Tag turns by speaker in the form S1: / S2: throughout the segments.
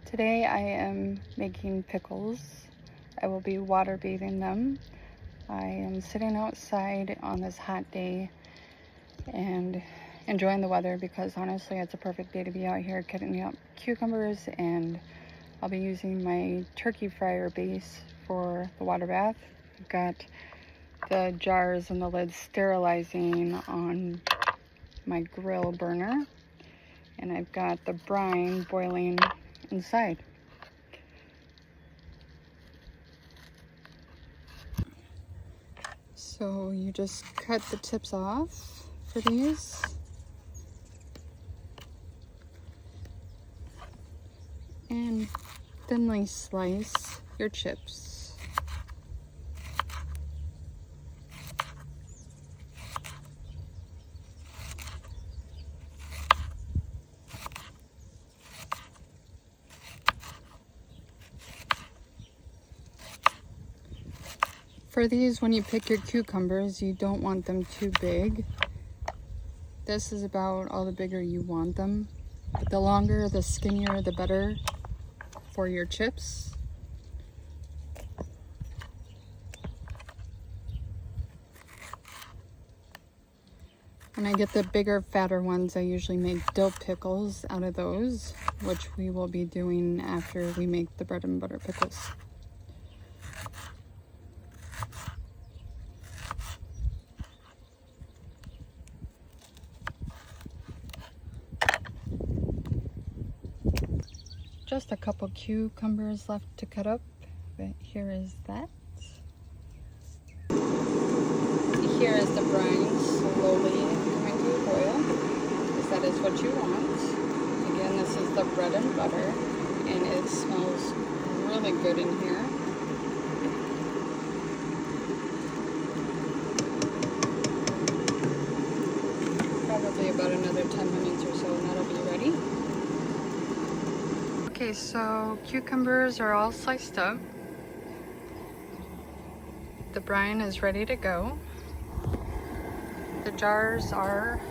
S1: Today I am making pickles. I will be water bathing them. I am sitting outside on this hot day and enjoying the weather because honestly it's a perfect day to be out here cutting up cucumbers, and I'll be using my turkey fryer base for the water bath. I've got the jars and the lids sterilizing on my grill burner, and I've got the brine boiling inside. So you just cut the tips off for these. And thinly slice your chips. For these, when you pick your cucumbers, you don't want them too big. This is about all the bigger you want them. The longer, the skinnier, the better for your chips. When I get the bigger, fatter ones, I usually make dill pickles out of those, which we will be doing after we make the bread and butter pickles. Just a couple cucumbers left to cut up, but here is that. Here is the brine slowly coming to a boil, because that is what you want. Again, this is the bread and butter, and it smells really good in here. Probably about another 10 minutes or so, and that'll be ready. Okay, so cucumbers are all sliced up. The brine is ready to go. The jars are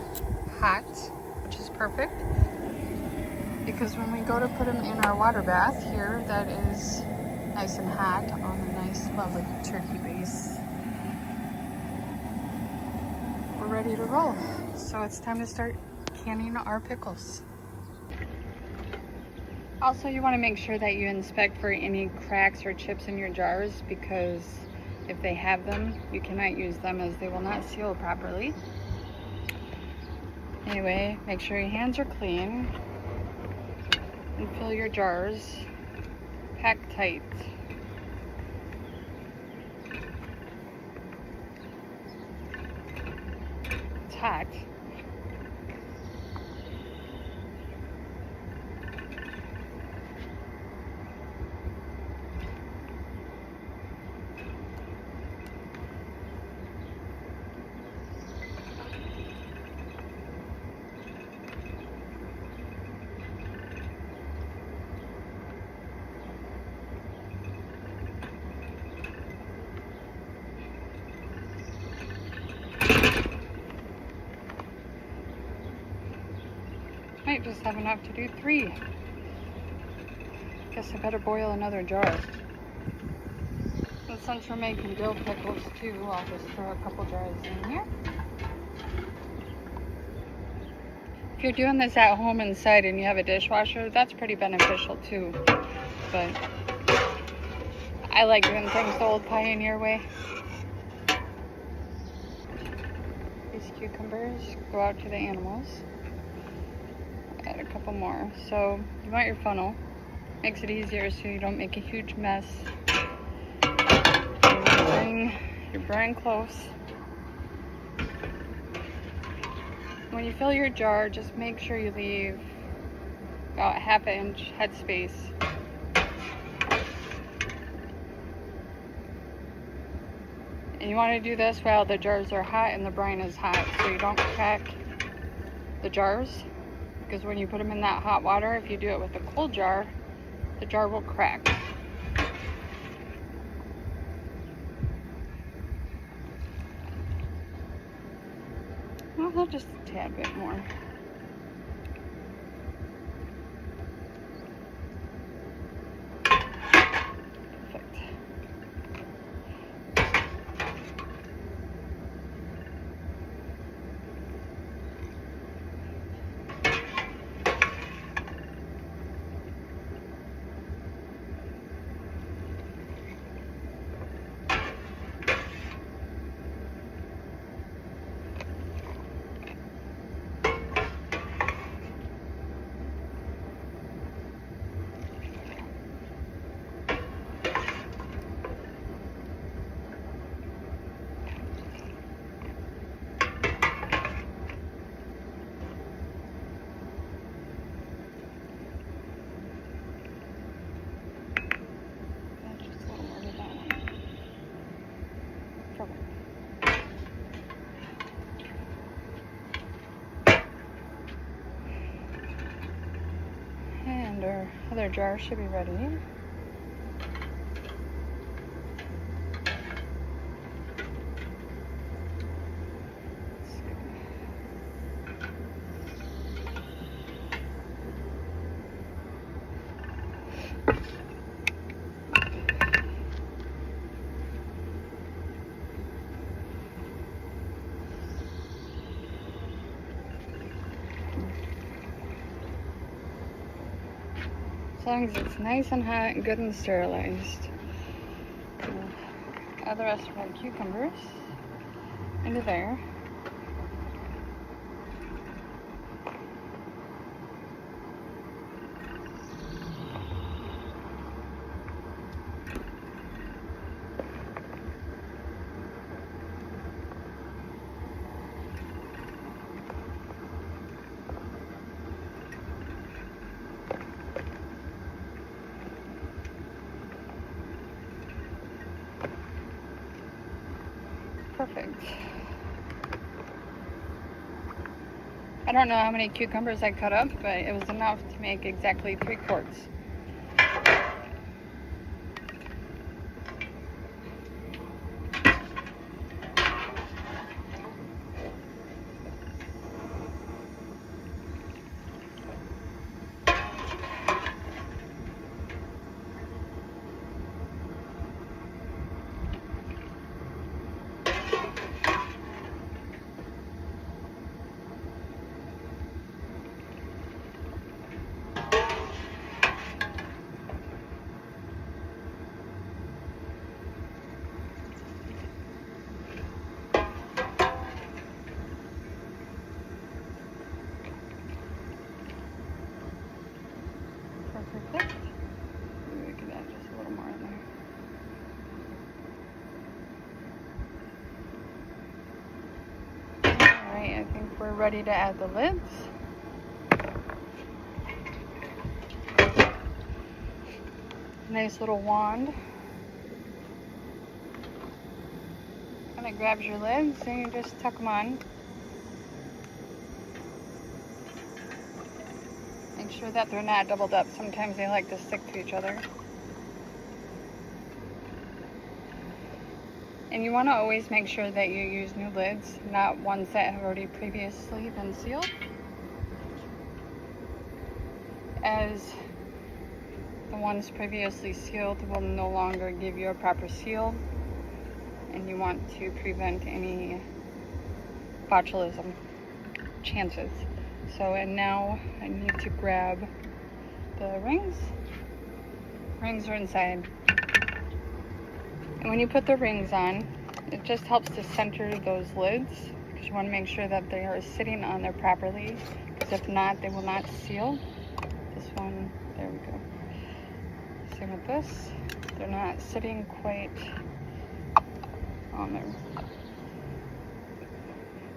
S1: hot, which is perfect, because when we go to put them in our water bath here, that is nice and hot on a nice, lovely turkey base. We're ready to roll. So it's time to start canning our pickles. Also, you want to make sure that you inspect for any cracks or chips in your jars, because if they have them, you cannot use them as they will not seal properly. Anyway, make sure your hands are clean and fill your jars. Pack tight. It's hot. Might just have enough to do 3. Guess I better boil another jar. And since we're making dill pickles too, I'll just throw a couple jars in here. If you're doing this at home inside and you have a dishwasher, that's pretty beneficial too. But I like doing things the old Pioneer way. These cucumbers go out to the animals. Add a couple more. So you want your funnel. Makes it easier so you don't make a huge mess. Bring your brine close. When you fill your jar, just make sure you leave about a ½ inch headspace. And you want to do this while the jars are hot and the brine is hot, so you don't crack the jars. Because when you put them in that hot water, if you do it with a cold jar, the jar will crack. Well, just a tad bit more. Our jar should be ready. As long as it's nice and hot and good and sterilized. Add the rest of our cucumbers into there. Perfect. I don't know how many cucumbers I cut up, but it was enough to make exactly 3 quarts. Perfect. Maybe we could add just a little more in there. Alright, I think we're ready to add the lids. Nice little wand. And it grabs your lids and you just tuck them on. Make sure that they're not doubled up. Sometimes they like to stick to each other. And you want to always make sure that you use new lids, not ones that have already previously been sealed, as the ones previously sealed will no longer give you a proper seal, and you want to prevent any botulism chances. So, and now I need to grab the rings. Rings are inside. And when you put the rings on, it just helps to center those lids, because you want to make sure that they are sitting on there properly, because if not, they will not seal. This one, there we go. Same with this. They're not sitting quite on there.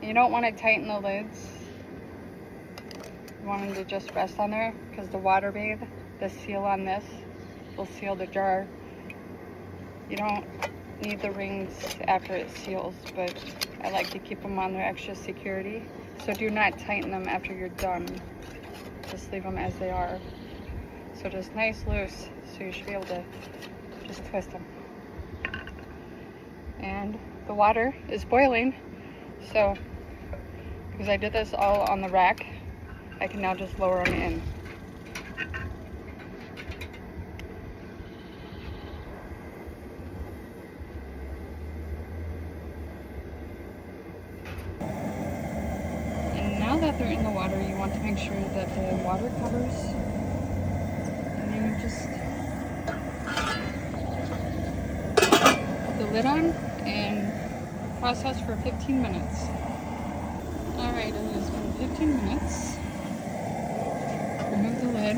S1: You don't want to tighten the lids. You want them to just rest on there, because the water bathe, the seal on this, will seal the jar. You don't need the rings after it seals, but I like to keep them on there extra security. So do not tighten them after you're done. Just leave them as they are. So just nice loose, so you should be able to just twist them. And the water is boiling, so because I did this all on the rack, I can now just lower them in. And now that they're in the water, you want to make sure that the water covers, and then you just put the lid on and process for 15 minutes. Alright, it has been 15 minutes. Remove the lid.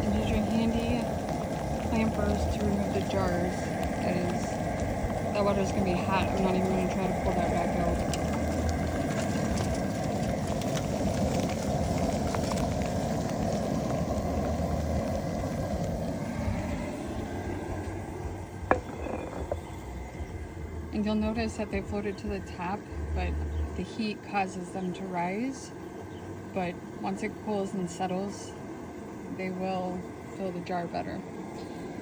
S1: And use your handy clampers to remove the jars. That water is going to be hot. I'm not even going to try to pull that back out. And you'll notice that they floated to the top, but the heat causes them to rise. But once it cools and settles, they will fill the jar better.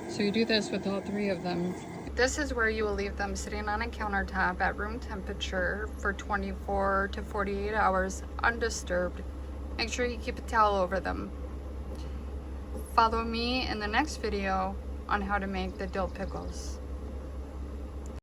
S1: So you do this with all 3 of them. This is where you will leave them sitting on a countertop at room temperature for 24 to 48 hours undisturbed. Make sure you keep a towel over them. Follow me in the next video on how to make the dill pickles.